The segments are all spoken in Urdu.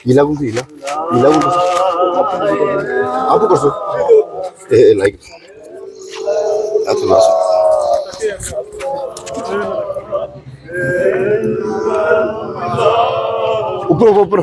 Gila kung gila. Gila kung gusto. Ako gusto. Like. Ato masuk. Upro.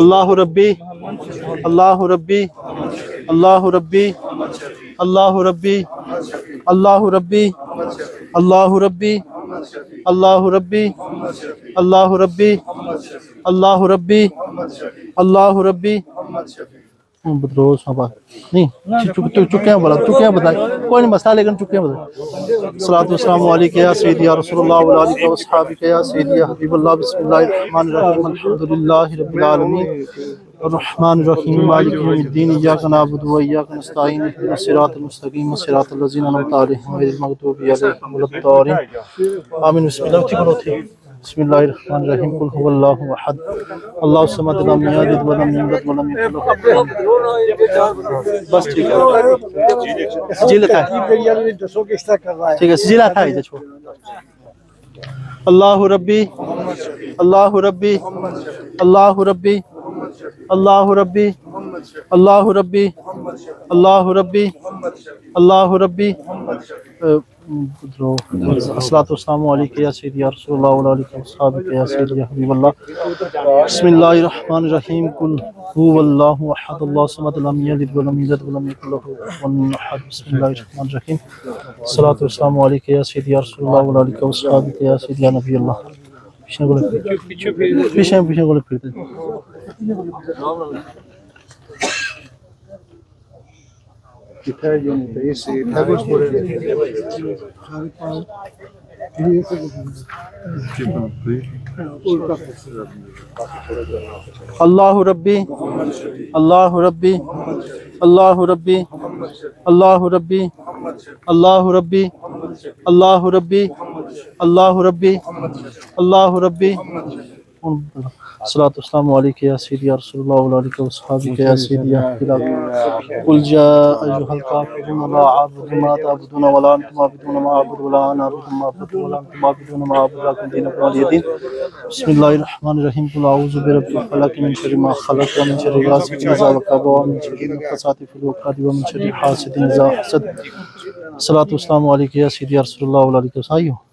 اللہ ربی اللہ ربی اللہ ربی اللہ ربی اللہ ربی اللہ ربی اللہ ربی اللہ ربی اللہ ربی اللہ ربی بدروس نہیں چکے ہیں بتا کوئی نہیں مسئلہ لیکن چکے ہیں بتا الصلاۃ والسلام علیک یا سیدی یا رسول اللہ و علیہ وصحبہ یا سیدی یا حبیب اللہ بسم اللہ الرحمن الرحیم الحمدللہ رب العالمین الرحمن الرحیم مالک یوم الدین ایاک نعبد و ایاک نستعین اهدنا الصراط المستقیم صراط الذین انعمت علیہم غیر المغضوب علیہم ولا الضالین آمین بسم اللہ بسم اللہ الرحمن الرحیم قل هو اللہ احد اللہ الصمد لم یلد ولم یولد ولم یکن له کفوا احد بس ٹھیک ہے سجل تھا ٹھیک ہے سجل تھا ادھر چھوڑ اللہ ربی اللہ ربی اللہ ربی اللہ ربی اللہ ربی اللہ ربی اللہ ربی الصلاۃ والسلام علیک یا سیدی یا رسول اللہ و علیہ وصحبہ یا سیدی یا حبیب اللہ بسم اللہ الرحمن الرحیم قل هو اللہ احد اللہ الصمد لم یلد ولم یولد ولم یکن له کفوا احد بسم اللہ الرحمن الرحیم الصلاۃ والسلام علیک یا سیدی یا رسول اللہ و علیہ وصحبہ یا سیدی یا نبی اللہ پیچھے گولے پھرتے اللہ ربی اللہ ربی اللہ ربی اللہ ربی اللہ ربی اللہ ربی اللہ ربی اللہ ربی الصلاة والسلام علیکہ یا سیدی یا رسول اللہ علیہ وصحابہ یا سیدی یا خلال قل جاء ایہا الکافرون لا اعبد ما تعبدون ولا انتم عابدون ما اعبد ولا انا اعبد ما اعبد ولا انتم عابدون ما اعبد لكم دینکم ولی دین بسم اللہ الرحمن الرحیم قل اعوذ برب الفلق من شر ما خلق ومن شر غاسق اذا وقب ومن شر النفاثات في العقد ومن شر حاسد اذا حسد الصلاة والسلام علیکہ یا سیدی یا رسول اللہ علیہ وسلم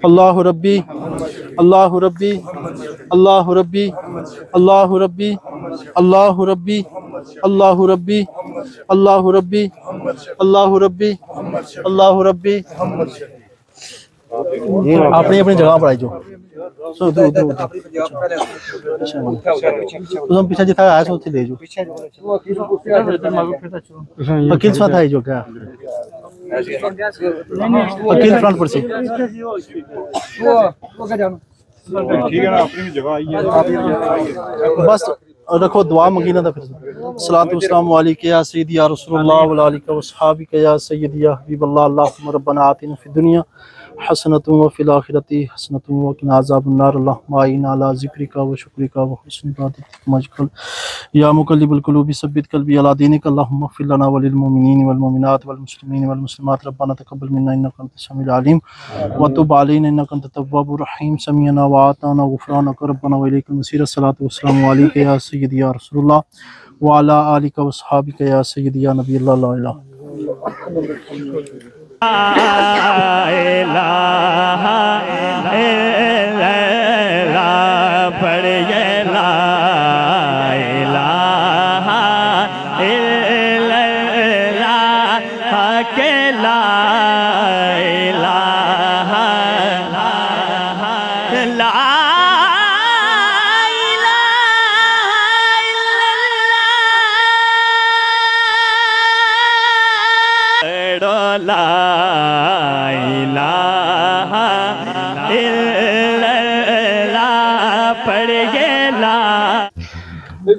اللہ ربی اللہ ربی اللہ ربی اللہ ربی اللہ ربی اللہ ربی اللہ ربی اللہ ربی اللہ ربی اپنی اپنی جگہ پر آئی جو تم پیچھے جتنا آیا سو لے جو وکیل ساتھ آئی جو کیا وکیل فرنٹ پر سے بس رکھو دعا منگی نہ تھا پھر صلاۃ والسلام علیکہ یا سیدی یا رسول اللہ وعلیہ وصحابہ یا سیدی یا حبیب اللہ اللہم ربنا آتنا فی الدنیا حسنۃ وفی الآخرۃ حسنۃ وقنا عذاب النار اللہم اعنا علی ذکرک و شکرک و حسن عبادتک مجکل یا مقلب القلوب ثبت قلبی علی دینک اللہم اغفر لنا وللمؤمنین والمؤمنات والمسلمین والمسلمات ربنا تقبل منا انک انت السمیع العلیم وتب علینا انک انت التواب الرحیم سمعنا وأطعنا غفرانک ربنا وإلیک المصیر الصلاۃ والسلام علیکہ یا سیدی یا رسول اللہ وعلی آلک وصحابک یا سیدی یا نبی اللہ لا الہ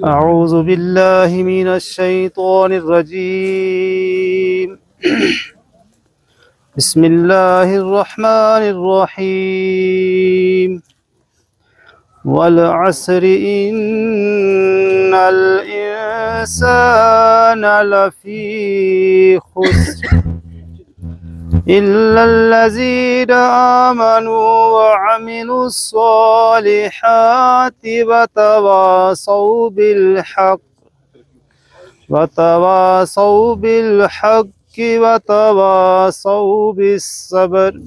اعوذ باللہ من الشیطان الرجیم بسم اللہ الرحمن الرحیم والعصر ان الانسان لفی خسر إلا الذين آمنوا وعملوا الصالحات وتواصوا بالحق وتواصوا بالصبر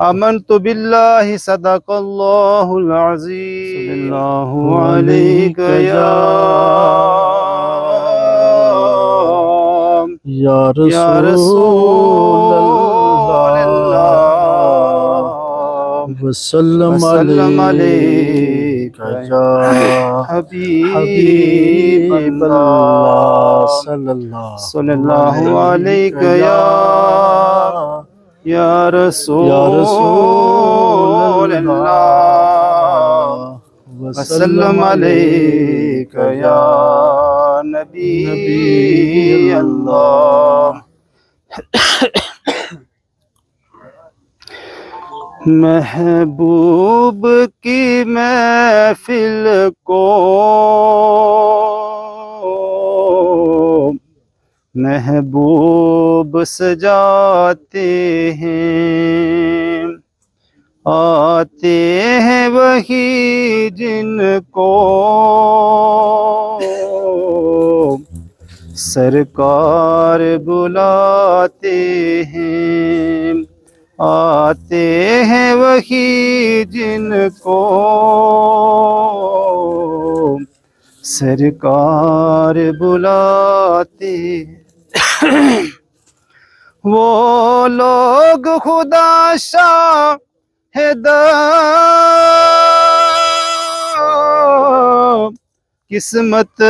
آمنت بالله صدق الله العظيم صلی اللہ علیک یا رسول اللہ وسلم علیک یا حبیب اللہ صلی اللہ علیک یا رسول اللہ وسلم علیک یا نبی اللہ محبوب کی محفل کو محبوب سجاتے ہیں آتے ہیں وہی جن کو سرکار بلاتے ہیں آتے ہیں وہی جن کو سرکار بلاتے وہ لوگ خدا شاہد قسمت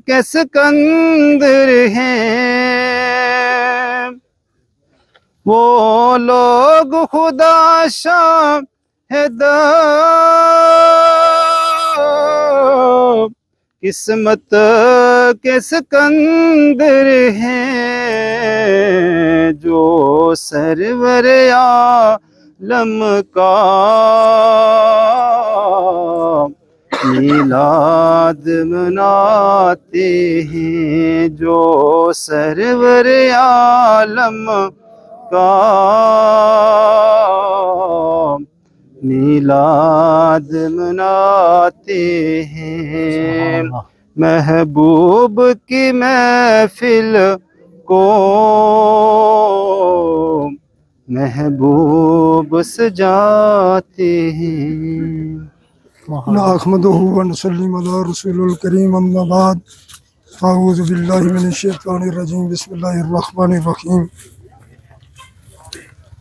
کے سکندر ہیں وہ لوگ خدا شاہد قسمت کے سکندر ہیں جو سرور عالم کا میلاد مناتے ہیں، جو سرور عالم کا میلاد مناتے ہیں۔ محبوب کی محفل کو محبوب سجاتے ہیں۔ نحمدہ و نسلم علی رسول الکریم، اما بعد، اعوذ باللہ من الشیطان الرجیم، بسم اللہ الرحمن الرحیم۔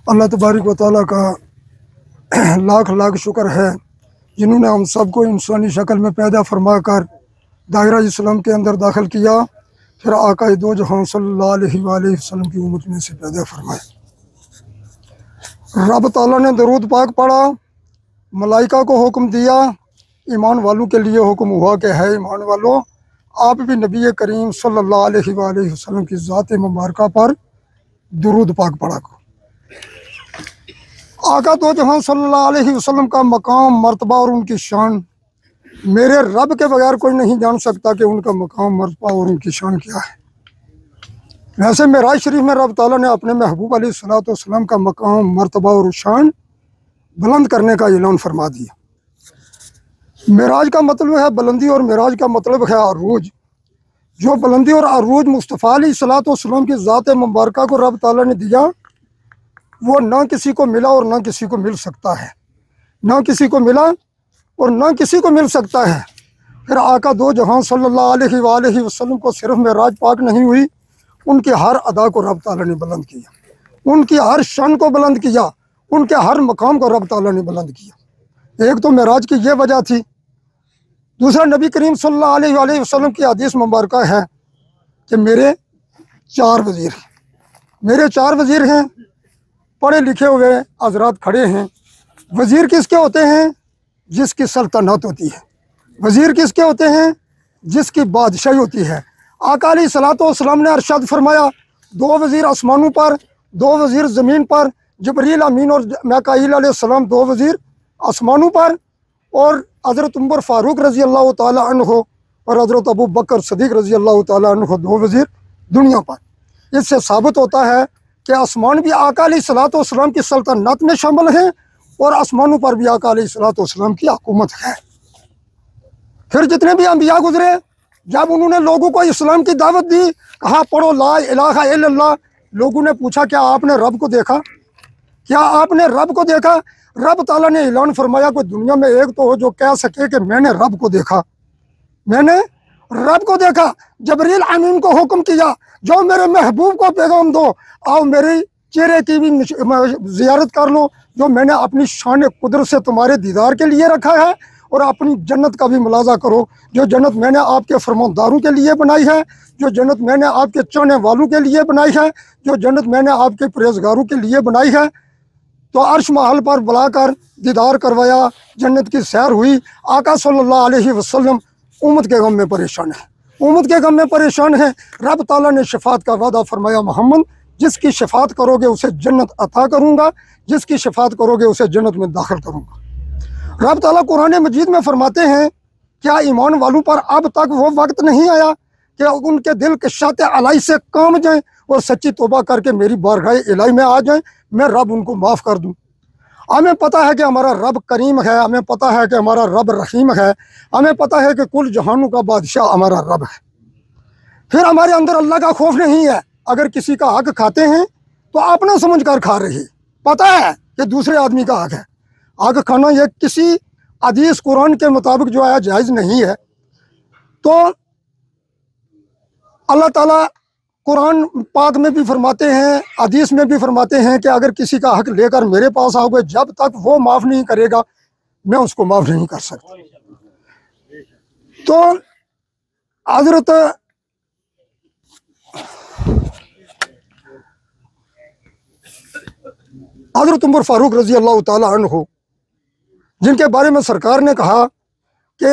اللہ تبارک و تعالیٰ کا لاکھ لاکھ شکر ہے جنہوں نے ہم سب کو انسانی شکل میں پیدا فرما کر دائرہ اسلام کے اندر داخل کیا، پھر آقا دو جہاں صلی اللہ علیہ وآلہ وسلم کی امت میں سے پیدا فرمائے۔ رب تعالیٰ نے درود پاک پڑھا، ملائکہ کو حکم دیا، ایمان والوں کے لیے حکم ہوا کہ ہے ایمان والوں، آپ بھی نبی کریم صلی اللہ علیہ وآلہ وسلم کی ذات مبارکہ پر درود پاک پڑھا کرو۔ آقا دو جہاں صلی اللہ علیہ وسلم کا مقام، مرتبہ اور ان کی شان میرے رب کے بغیر کوئی نہیں جان سکتا کہ ان کا مقام، مرتبہ اور ان کی شان کیا ہے۔ ویسے معراج شریف میں رب تعالیٰ نے اپنے محبوب علیہ الصلوۃ والسلام کا مقام، مرتبہ اور شان بلند کرنے کا اعلان فرما دیا۔ معراج کا مطلب ہے بلندی اور معراج کا مطلب ہے عروج۔ جو بلندی اور عروج مصطفیٰ علیہ الصلوۃ والسلام کی ذات مبارکہ کو رب تعالیٰ نے دیا، وہ نہ کسی کو ملا اور نہ کسی کو مل سکتا ہے، نہ کسی کو ملا اور نہ کسی کو مل سکتا ہے۔ پھر آقا دو جہاں صلی اللہ علیہ وآلہ وسلم کو صرف معراج پاک نہیں ہوئی، ان کے ہر ادا کو رب تعالیٰ نے بلند کیا، ان کی ہر شان کو بلند کیا، ان کے ہر مقام کو رب تعالیٰ نے بلند کیا۔ ایک تو معراج کی یہ وجہ تھی۔ دوسرا، نبی کریم صلی اللہ علیہ وآلہ وسلم کی حدیث مبارکہ ہے کہ میرے 4 وزیر ہیں، میرے 4 وزیر ہیں، پڑھے لکھے ہوئے حضرات کھڑے ہیں۔ وزیر کس کے ہوتے ہیں؟ جس کی سلطنت ہوتی ہے۔ وزیر کس کے ہوتے ہیں؟ جس کی بادشاہی ہوتی ہے۔ آقا علیہ الصلوۃ والسلام نے ارشاد فرمایا، 2 وزیر آسمانوں پر، 2 وزیر زمین پر، جبریل امین اور میکائیل علیہ السلام 2 وزیر آسمانوں پر، اور حضرت عمر فاروق رضی اللہ تعالی عنہ اور حضرت ابو بکر صدیق رضی اللہ تعالی عنہ 2 وزیر دنیا پر۔ اس سے ثابت ہوتا ہے کہ آسمان بھی آقا علیہ الصلوۃ والسلام کی سلطنت میں شامل ہیں اور آسمانوں پر بھی آقا علیہ الصلوۃ والسلام کی حکومت ہے۔ پھر جتنے بھی انبیاء گزرے، جب انہوں نے لوگوں کو اسلام کی دعوت دی، کہا پڑھو لا الہ الا اللہ، لوگوں نے پوچھا کیا آپ نے رب کو دیکھا؟ کیا آپ نے رب کو دیکھا؟ رب تعالیٰ نے اعلان فرمایا کوئی دنیا میں ایک تو ہو جو کہہ سکے کہ میں نے رب کو دیکھا، میں نے رب کو دیکھا۔ جبریل امین کو حکم کیا، جو میرے محبوب کو پیغام دو، آؤ میری چہرے کی بھی زیارت کر لو، جو میں نے اپنی شان قدرت سے تمہارے دیدار کے لیے رکھا ہے، اور اپنی جنت کا بھی ملاحظہ کرو، جو جنت میں نے آپ کے فرمانداروں کے لیے بنائی ہے، جو جنت میں نے آپ کے چاہنے والوں کے لیے بنائی ہے، جو جنت میں نے آپ کے پرہیزگاروں کے لیے بنائی ہے۔ تو عرش محل پر بلا کر دیدار کروایا، جنت کی سیر ہوئی۔ آقا صلی اللہ علیہ وسلم امت کے غم میں پریشان ہے، امت کے غم میں پریشان ہے۔ رب تعالیٰ نے شفاعت کا وعدہ فرمایا، محمد جس کی شفاعت کرو گے اسے جنت عطا کروں گا، جس کی شفاعت کرو گے اسے جنت میں داخل کروں گا۔ رب تعالیٰ قرآن مجید میں فرماتے ہیں، کیا ایمان والوں پر اب تک وہ وقت نہیں آیا کہ ان کے دل کشات الہی سے کام جائیں اور سچی توبہ کر کے میری بارگاہ الہی میں آ جائیں، میں رب ان کو معاف کر دوں۔ ہمیں پتہ ہے کہ ہمارا رب کریم ہے، ہمیں پتہ ہے کہ ہمارا رب رحیم ہے، ہمیں پتہ ہے کہ کل جہانوں کا بادشاہ ہمارا رب ہے۔ پھر ہمارے اندر اللہ کا خوف نہیں ہے۔ اگر کسی کا حق کھاتے ہیں تو اپنا سمجھ کر کھا رہے، پتہ ہے کہ دوسرے آدمی کا حق ہے۔ حق کھانا یہ کسی حدیث قرآن کے مطابق جو ہے جائز نہیں ہے۔ تو اللہ تعالیٰ قرآن پاک میں بھی فرماتے ہیں، حدیث میں بھی فرماتے ہیں کہ اگر کسی کا حق لے کر میرے پاس آؤ گے، جب تک وہ معاف نہیں کرے گا میں اس کو معاف نہیں کر سکتا۔ تو حضرت عمر فاروق رضی اللہ تعالی عنہ، جن کے بارے میں سرکار نے کہا کہ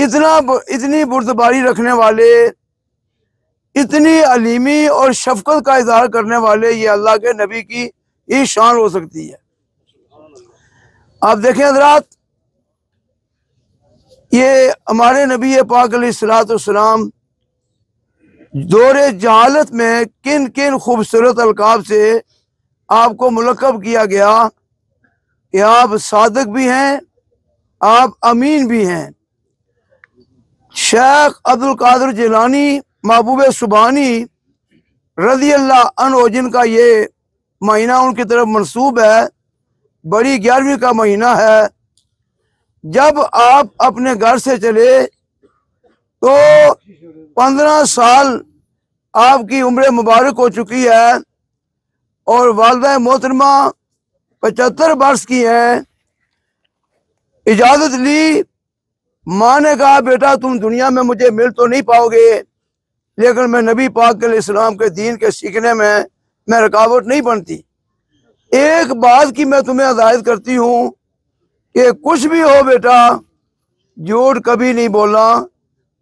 اتنی بردباری رکھنے والے، اتنی علیمی اور شفقت کا اظہار کرنے والے، یہ اللہ کے نبی کی ہی شان ہو سکتی ہے۔ آپ دیکھیں حضرات، یہ ہمارے نبی پاک علیہ الصلوۃ والسلام دور جہالت میں کن کن خوبصورت القاب سے آپ کو ملقب کیا گیا کہ آپ صادق بھی ہیں، آپ امین بھی ہیں۔ شیخ عبد القادر جیلانی محبوب سبحانی رضی اللہ عنہ، جن کا یہ مہینہ ان کی طرف منسوب ہے، بڑی 11ویں کا مہینہ ہے، جب آپ اپنے گھر سے چلے تو 15 سال آپ کی عمر مبارک ہو چکی ہے اور والدہ محترمہ 75 برس کی ہیں۔ اجازت لی، ماں نے کہا بیٹا تم دنیا میں مجھے مل تو نہیں پاؤ گے، لیکن میں نبی پاک علیہ السلام کے دین کے سیکھنے میں رکاوٹ نہیں بنتی۔ ایک بات کی میں تمہیں ہدایت کرتی ہوں کہ کچھ بھی ہو بیٹا، جھوٹ کبھی نہیں بولنا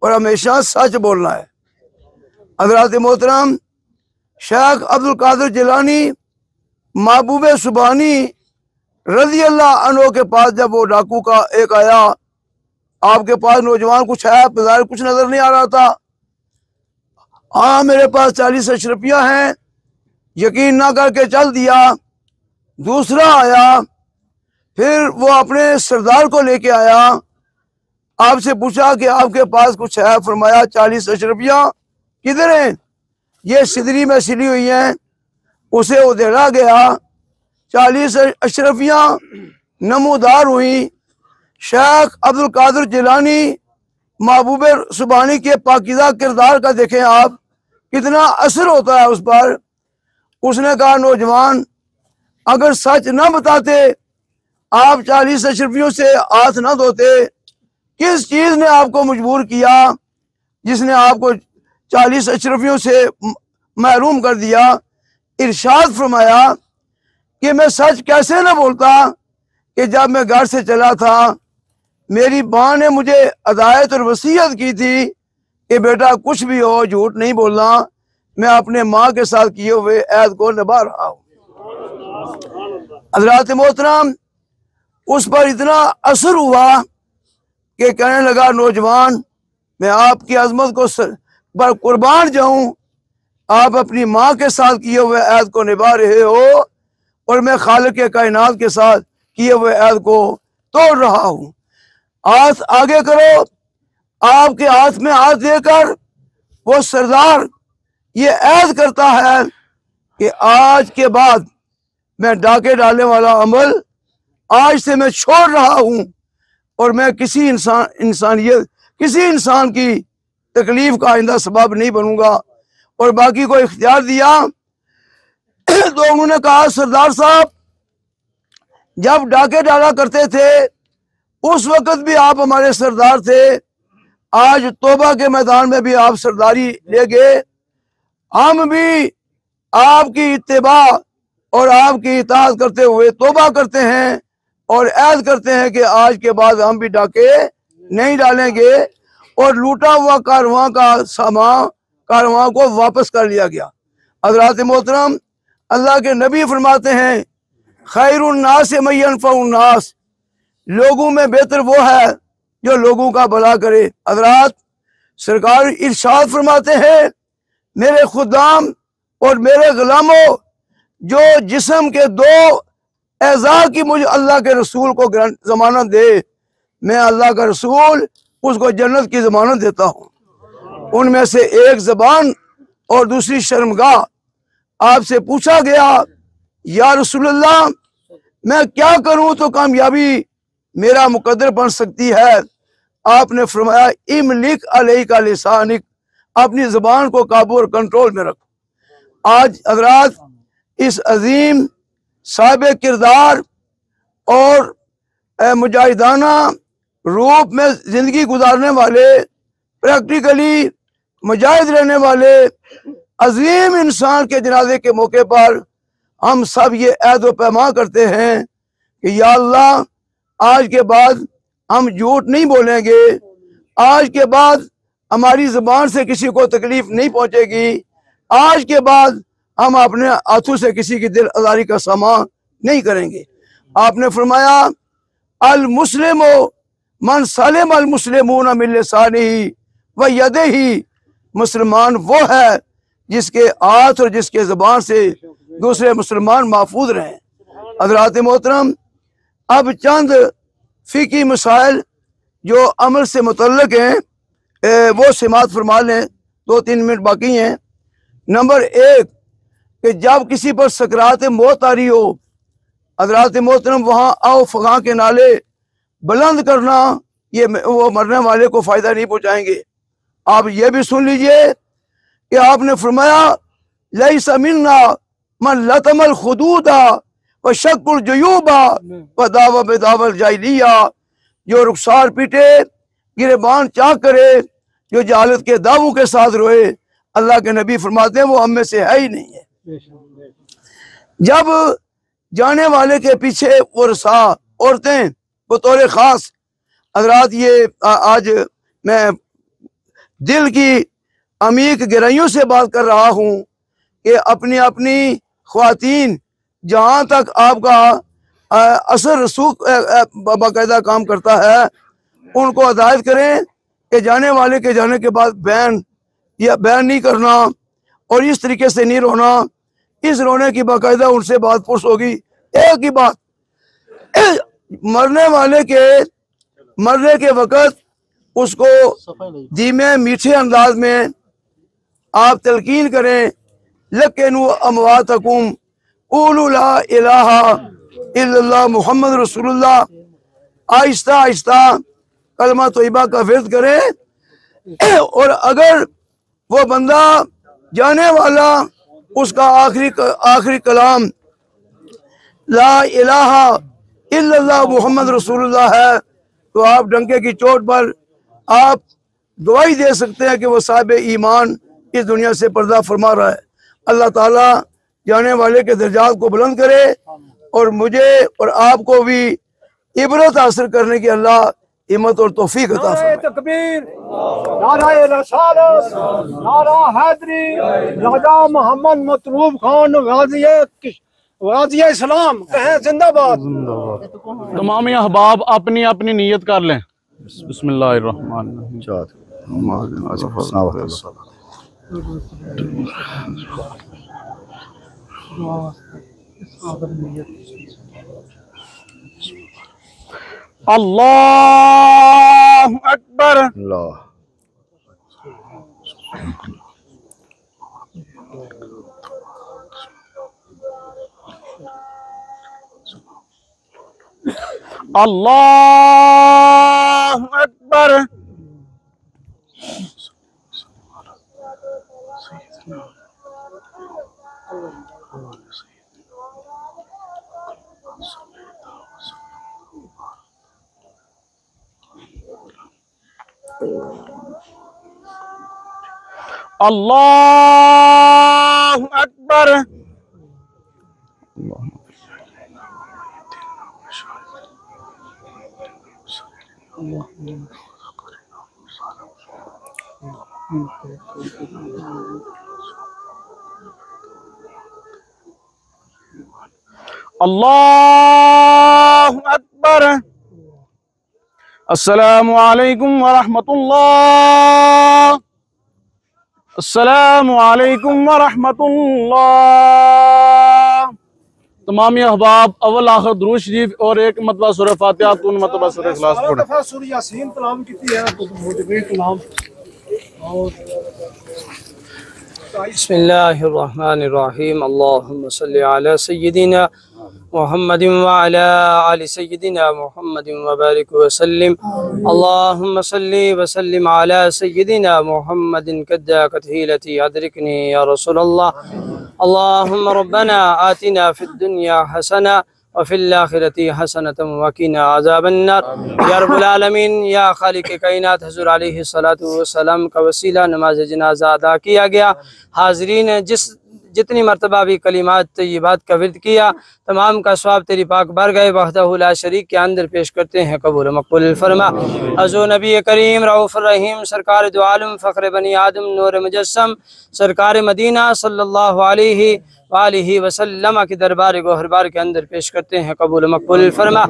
اور ہمیشہ سچ بولنا ہے۔ حضرات محترم، شیخ عبد القادر جیلانی محبوب سبحانی رضی اللہ عنہ کے پاس جب وہ ڈاکو کا ایک آیا، آپ کے پاس نوجوان کچھ ہے، بظاہر کچھ نظر نہیں آ رہا تھا، ہاں میرے پاس 40 اشرفیاں ہیں، یقین نہ کر کے چل دیا۔ دوسرا آیا، پھر وہ اپنے سردار کو لے کے آیا، آپ سے پوچھا کہ آپ کے پاس کچھ ہے، فرمایا 40 اشرفیاں کدھر ہیں؟ یہ صدری میں سلی ہوئی ہیں۔ اسے ادھیڑا گیا، 40 اشرفیاں نمودار ہوئیں۔ شیخ عبد القادر جیلانی محبوب سبحانی کے پاکیزہ کردار کا دیکھیں آپ، کتنا اثر ہوتا ہے اس پر۔ اس نے کہا نوجوان اگر سچ نہ بتاتے، آپ 40 اشرفیوں سے ہاتھ نہ دھوتے، کس چیز نے آپ کو مجبور کیا جس نے آپ کو 40 اشرفیوں سے محروم کر دیا؟ ارشاد فرمایا کہ میں سچ کیسے نہ بولتا کہ جب میں گھر سے چلا تھا میری ماں نے مجھے ہدایت اور وصیت کی تھی کہ بیٹا کچھ بھی ہو جھوٹ نہیں بولنا، میں اپنے ماں کے ساتھ کیے ہوئے عہد کو نبھا رہا ہوں۔ حضرات محترم، اس پر اتنا اثر ہوا کہ کہنے لگا نوجوان میں آپ کی عظمت کو پر قربان جاؤں، آپ اپنی ماں کے ساتھ کیے ہوئے عہد کو نبھا رہے ہو اور میں خالق کائنات کے ساتھ کیے ہوئے عہد کو توڑ رہا ہوں۔ ہاتھ آگے کرو۔ آپ کے ہاتھ میں ہاتھ دے کر وہ سردار یہ عہد کرتا ہے کہ آج کے بعد میں ڈاکے ڈالنے والا عمل آج سے میں چھوڑ رہا ہوں اور میں کسی انسان کی تکلیف کا آئندہ سبب نہیں بنوں گا، اور باقی کو اختیار دیا۔ تو انہوں نے کہا سردار صاحب جب ڈاکے ڈالا کرتے تھے اس وقت بھی آپ ہمارے سردار تھے، آج توبہ کے میدان میں بھی آپ سرداری لے گئے، ہم بھی آپ کی اتباع اور آپ کی اطاعت کرتے ہوئے توبہ کرتے ہیں اور عہد کرتے ہیں کہ آج کے بعد ہم بھی ڈاکے نہیں ڈالیں گے، اور لوٹا ہوا کارواں کو واپس کر لیا گیا۔ حضرات محترم، اللہ کے نبی فرماتے ہیں خیر الناس من ينفع الناس، لوگوں میں بہتر وہ ہے جو لوگوں کا بھلا کرے۔ حضرات سرکار ارشاد فرماتے ہیں میرے خدام اور میرے غلاموں، جو جسم کے 2 اعضاء کی مجھے اللہ کے رسول کو ضمانت دے، میں اللہ کا رسول اس کو جنت کی ضمانت دیتا ہوں۔ ان میں سے ایک زبان اور دوسری شرمگاہ۔ آپ سے پوچھا گیا یا رسول اللہ میں کیا کروں تو کامیابی میرا مقدر بن سکتی ہے؟ آپ نے فرمایا املک علیک لسانک، اپنی زبان کو قابو اور کنٹرول میں رکھو۔ آج حضرات اس عظیم صاحب کردار اور مجاہدانہ روپ میں زندگی گزارنے والے، پریکٹیکلی مجاہد رہنے والے عظیم انسان کے جنازے کے موقع پر ہم سب یہ عہد و پیمان کرتے ہیں کہ یا اللہ آج کے بعد ہم جھوٹ نہیں بولیں گے، آج کے بعد ہماری زبان سے کسی کو تکلیف نہیں پہنچے گی، آج کے بعد ہم اپنے ہاتھوں سے کسی کی دل آزاری کا سامان نہیں کریں گے۔ آپ نے فرمایا المسلم من سلم المسلمون من لسانہ و یدہ، مسلمان وہ ہے جس کے ہاتھ اور جس کے زبان سے دوسرے مسلمان محفوظ رہیں۔ حضرات محترم، اب چند فقہی مسائل جو عمل سے متعلق ہیں وہ سماعت فرما لیں، 2-3 منٹ باقی ہیں۔ نمبر 1 کہ جب کسی پر سکرات موت آ رہی ہو، حضرات محترم وہاں آؤ فغاں کے نالے بلند کرنا یہ وہ مرنے والے کو فائدہ نہیں پہنچائیں گے۔ آپ یہ بھی سن لیجئے کہ آپ نے فرمایا لیس منا من لطم الخدود وشق الجیوب وداو بداو الجاہلیہ، جو رخسار پیٹے، گریبان چاک کرے، جو جہالت کے دعووں کے ساتھ روئے، اللہ کے نبی فرماتے ہیں وہ ہم میں سے ہے ہی نہیں ہے۔ جب جانے والے کے پیچھے وہ رسا عورتیں بطور خاص، حضرات یہ آج میں دل کی عمیق گہرائیوں سے بات کر رہا ہوں کہ اپنی خواتین جہاں تک آپ کا اثر رسوخ باقاعدہ کام کرتا ہے، ان کو ہدایت کریں کہ جانے والے کے جانے کے بعد بیان نہیں کرنا اور اس طریقے سے نہیں رونا، اس رونے کی باقاعدہ ان سے بات پرس ہوگی۔ ایک ہی بات، مرنے کے وقت اس کو دھیمے میٹھے انداز میں آپ تلقین کریں، لَكِنُوا أَمْوَاتَكُمْ قُولُوا لَا إِلَٰهَ إِلَّا اللَّهُ محمد رسول اللہ، آہستہ آہستہ کلمہ طیبہ کا ورد کریں۔ اور اگر وہ بندہ جانے والا اس کا آخری کلام لا الہ الا اللہ محمد رسول اللہ ہے، تو آپ ڈنکے کی چوٹ پر آپ گواہی دے سکتے ہیں کہ وہ صاحب ایمان اس دنیا سے پردہ فرما رہا ہے۔ اللہ تعالیٰ جانے والے کے درجات کو بلند کرے اور مجھے اور آپ کو بھی عبرت حاصل کرنے کی اللہ ہمت اور توفیق عطا فرمائے۔ تکبیر، نعرہ رسالت، نعرہ حیدری، راجہ محمد مطلوب خان غازی اسلام، کہیں زندہ باد۔ تمام احباب اپنی اپنی نیت کر لیں۔ بسم اللہ الرحمن الرحیم۔ اللہ اکبر۔ اللہ اللہ اکبر۔ اللہ اکبر۔ اللہ اکبر۔ السلام علیکم ورحمۃ اللہ، السلام علیکم ورحمۃ اللہ۔ تمام احباب اول آخر درود شریف اور ایک مرتبہ سورہ فاتحہ، 3 مرتبہ سورہ اخلاص پڑھیں۔ سورہ یاسین کلام کی ہے، کلام بسم اللہ الرحمن الرحیم، اللہم صلی علی سیدنا محمد وعلی آل سیدنا محمد وبارک وسلم، اللہم صلی وسلم علی سیدنا محمد قد کتھیلتی ادرکنی یا رسول اللہ، اللہم ربنا آتنا فی الدنیا حسنہ وفی الآخرۃ حسنۃ وقنا عذاب النار۔ یا رب العالمین، یا خالق کائنات، حضور علیہ الصلوۃ والسلام کا وسیلہ نماز جنازہ ادا کیا گیا۔ حاضرین، جتنی مرتبہ بھی کلمات طیبات کا ورد کیا تمام کا ثواب تیری پاک بارگاہ وحدہ لا شریک کے اندر پیش کرتے ہیں، قبول و مقبول فرما۔ حضور نبی کریم رؤوف الرحیم سرکار دو عالم فخر بنی آدم نور مجسم سرکار مدینہ صلی اللہ علیہ وآلہ وسلم کی دربار گوہربار کے اندر پیش کرتے ہیں، قبول و مقبول فرما۔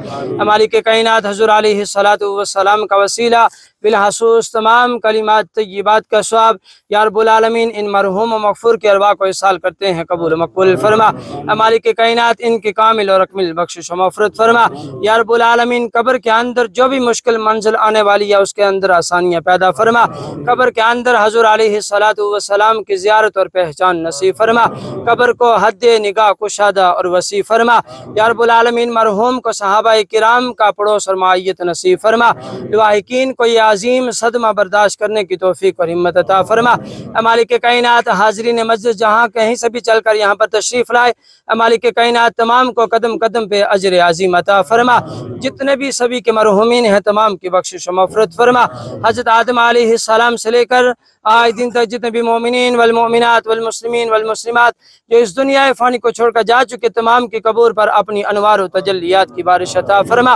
مالک کائنات حضور علیہ السلام کا وسیلہ بالخصوص تمام کلمات طیبات کا ثواب یا رب العالمین ان مرحوم و مغفور کے ارواح کو احسال کرتے ہیں، قبول و مقبول فرما۔ مالک کائنات ان کی کامل اور اکمل بخشش و مغفرت فرما۔ یا رب العالمین قبر کے اندر جو بھی مشکل منزل آنے والی ہے اس کے اندر آسانیاں پیدا فرما۔ قبر کے اندر حضور علیہ السلام کی زیارت اور پہچان نصیب فرما۔ قبر کو حد نگاہ کشادہ اور وسیع فرما۔ یا رب العالمین مرحوم کو صحابہ کرام کا پڑوس اور معیت نصیب فرما۔ لواحقین کو یہ عظیم صدمہ برداشت کرنے کی توفیق اور ہمت عطا فرما۔ مالک کائنات حاضرین مجلس جہاں کہیں سے بھی چل کر یہاں پر تشریف لائے، مالک کائنات تمام کو قدم قدم پہ اجر عظیم عطا فرما۔ جتنے بھی سبھی کے مرحومین ہیں تمام کی بخشش و مغفرت فرما۔ حضرت آدم علیہ السلام سے لے کر آج دن تک جتنے بھی مومنین والمؤمنات والمسلمین والمسلمات جو اس دنیا فانی کو چھوڑ کر جا چکے تمام کی قبور پر اپنی انوار و تجلیات کی بارش عطا فرما۔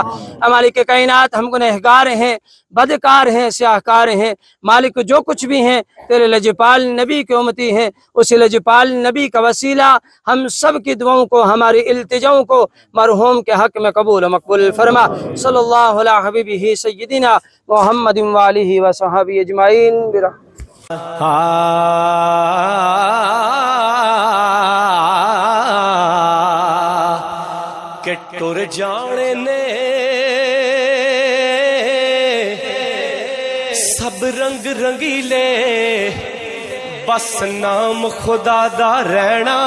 مالک کائنات ہم گنہگار ہیں، بدکار ہیں، سیاہکار ہیں، مالک جو کچھ بھی ہیں تیرے لجپال نبی کے امتی ہیں، اسی لجپال نبی کا وسیلہ ہم سب کی دعاؤں کو ہماری التجاؤں کو مرحوم کے حق میں قبول و مقبول فرما۔ صلی اللہ علیہ حبیبہ سیدنا محمد وآلہ وصحبہ اجمعین برحمتہ۔ کہ ٹر جانے نے سب رنگ رنگیلے بس نام خدا دا رہنا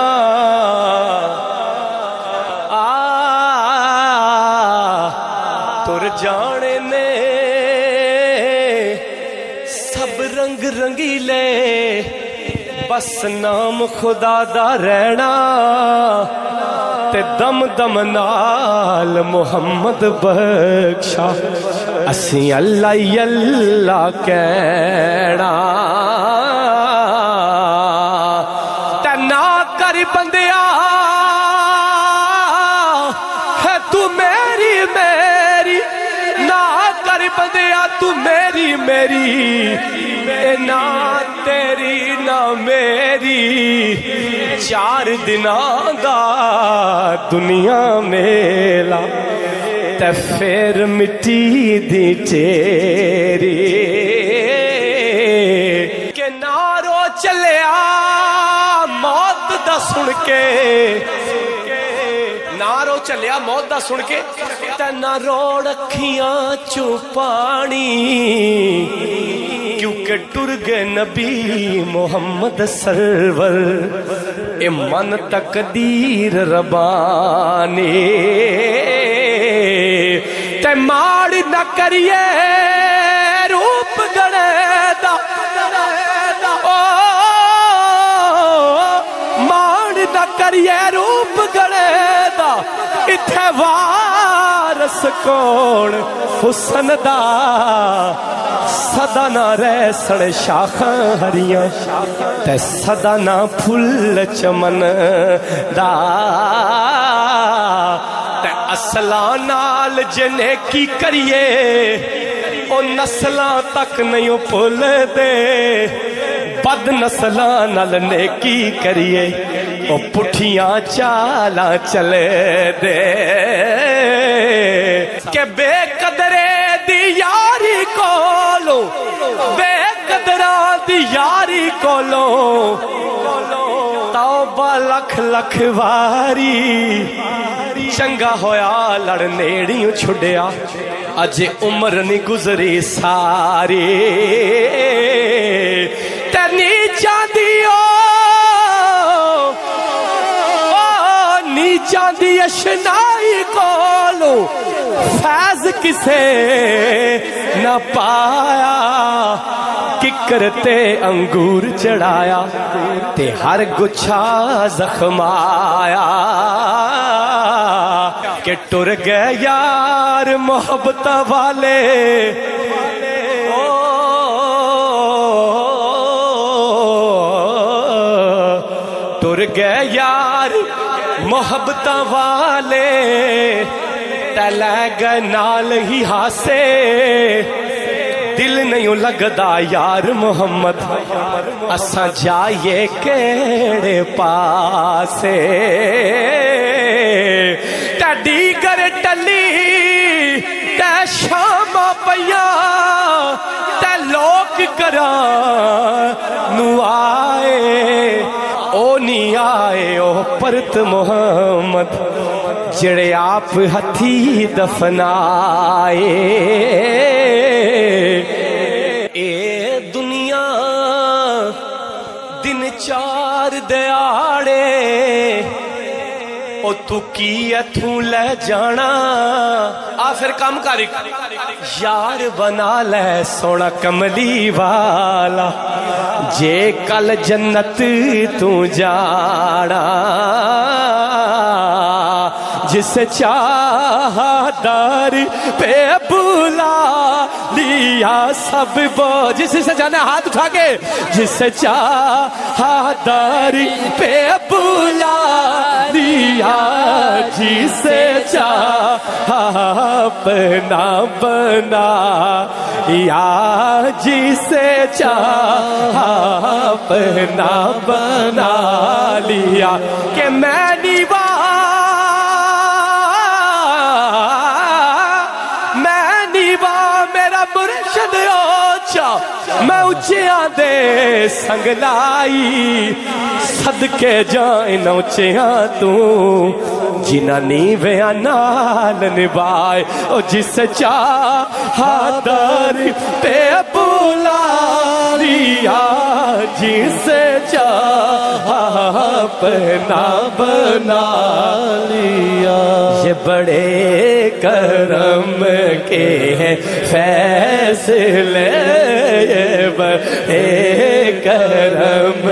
ٹر جانے نے سب رنگ رنگیلے بس نام خدا دا رہنا تے دم دم نال محمد بخشا اسی اللہ اللہ کہنا تے نہ کر بندیا ہے تو میری میری نہ کر بندیا تو میری میری نہ تیری نہ میری چار دناں دا دنیا میلا تے پھر مٹی دی تیری کہ نارو چلیا موت دا سن کے نارو چلیا موت دا سن کے تے نہ روڑ اکھیاں چوں پانی کیونکہ ٹر گئے نبی محمد سرور اے من تقدیر ربانی تے ماڑ نہ کریے روپ گڑے دا ماڑ نہ کریے روپ گڑے دا اتھے وارس کون حسن دا صدا نہ رہ سڑ شاخاں ہریاں تے صدا نہ پھل چمن دا تے اصلاں نال جنے کی کریے او نسلاں تک نہیں پھل دے بد نسلاں نال نیکی کریے او پٹھیاں چالاں چلے دے کہ بے قدرے دی یاری کولو بے قدران دی یاری کولو توبہ لکھ لکھ واری چنگا ہویا لڑ نیڑیوں چھڑیا اج عمر نہیں گزری ساری تینی چاندیو نیچاں دی اشنائی کولو فیض کسے نہ پایا ککرتے انگور چڑھایا تے ہر گچھا زخم آیا کہ ٹر گئے یار محبت والے ٹر گئے یار محبت والے تے لے گئے نال ہی ہاسے دل نہیں لگدا یار محمد اساں جائیے کیڑے پاسے تے دیگر ٹلی تے شام پیا تے لوگ کران نو آئے او نہیں آئے او پرت محمد جڑے آپ ہتھی دفنائے اے دنیا دن چار دیاڑے او تو کی ایتھوں لے جانا آخر کام کر یار بنا لے سونا کملی والا جے کل جنت تو جانا جس چاہا در پہ بلا لیا سب جس سے جانا ہاتھ اٹھا کے جس چاہا در پہ بلا لیا جسے چاہا اپنا بنا یا جسے چاہا اپنا بنا لیا کہ میں نیوا میں اچھیاں دے سنگ لائی صدقے جائیں اچھیاں تو جنہ نیویاں نال نبائے او جس چاہا در پہ بلا لیا جس چاہا اپنا بنا لیا یہ بڑے کرم کے ہیں فیصلے یہ بڑے کرم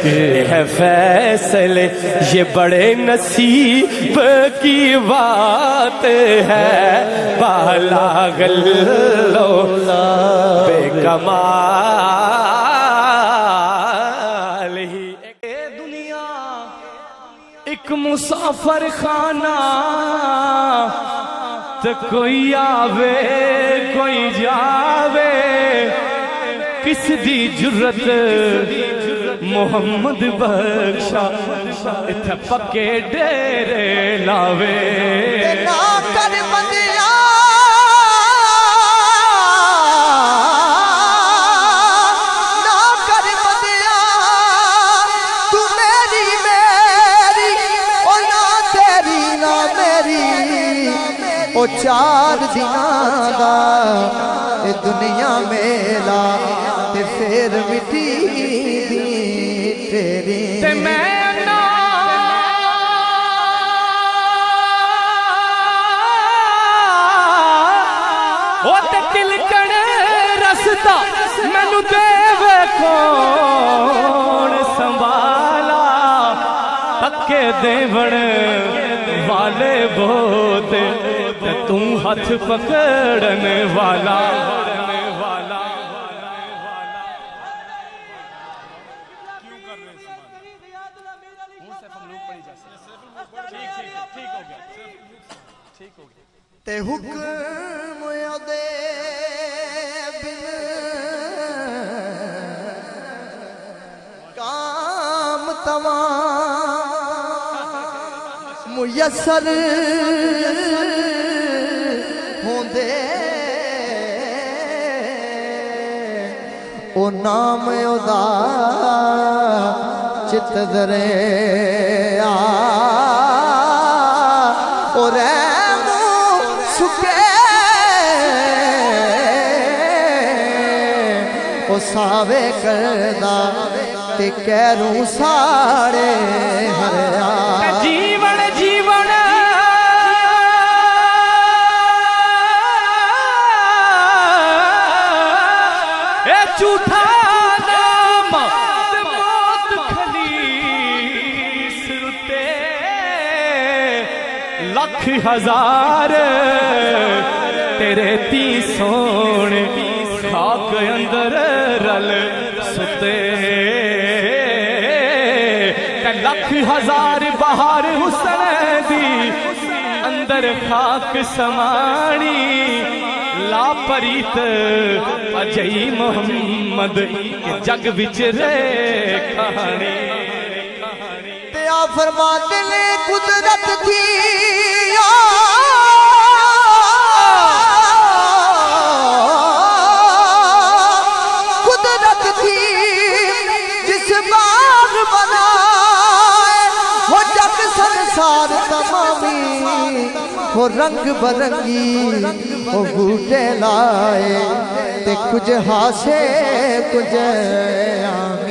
کے ہیں فیصلے یہ بڑے نصیب کی بات ہے بالا غلو بے کمال ہی دنیا ایک مسافر خانہ تو کوئی آوے کوئی جاوے کس دی جرت محمد بخشا اتھے پکے ڈیرے لاوے نا کر بندیا نا کر بندیا تو میری میری او نا تیری نا میری او چار دناں دا اے دنیا میلا تے پھر مٹی دی تیری تے میں وہ تے تلکن رستا مینو دے کون سنبھالا پکے دیون والے بہت تے تم ہاتھ پکڑن والا تے حکم دے بن کام تمام میسر ہوندے او نام دا چت دریا او رحم سکے او ساوے کردہ تے کہروں ساڑے ہریا جیون جیون اے جھوٹا نام موت خلیص رتے لکھ ہزار تیرے تی سونے خاک اندر رل ستے لکھ ہزار بہار حسن دی اندر خاک سمانی لا پریت اجئی محمد جگ وچ رے کہانی تیا فرما دل قدرت تھی قدرت تھی جس بار بنائے وہ جگ سنسار تمامی وہ رنگ برنگی وہ بوٹے لائے تے کچھ ہاسے کچھ آمی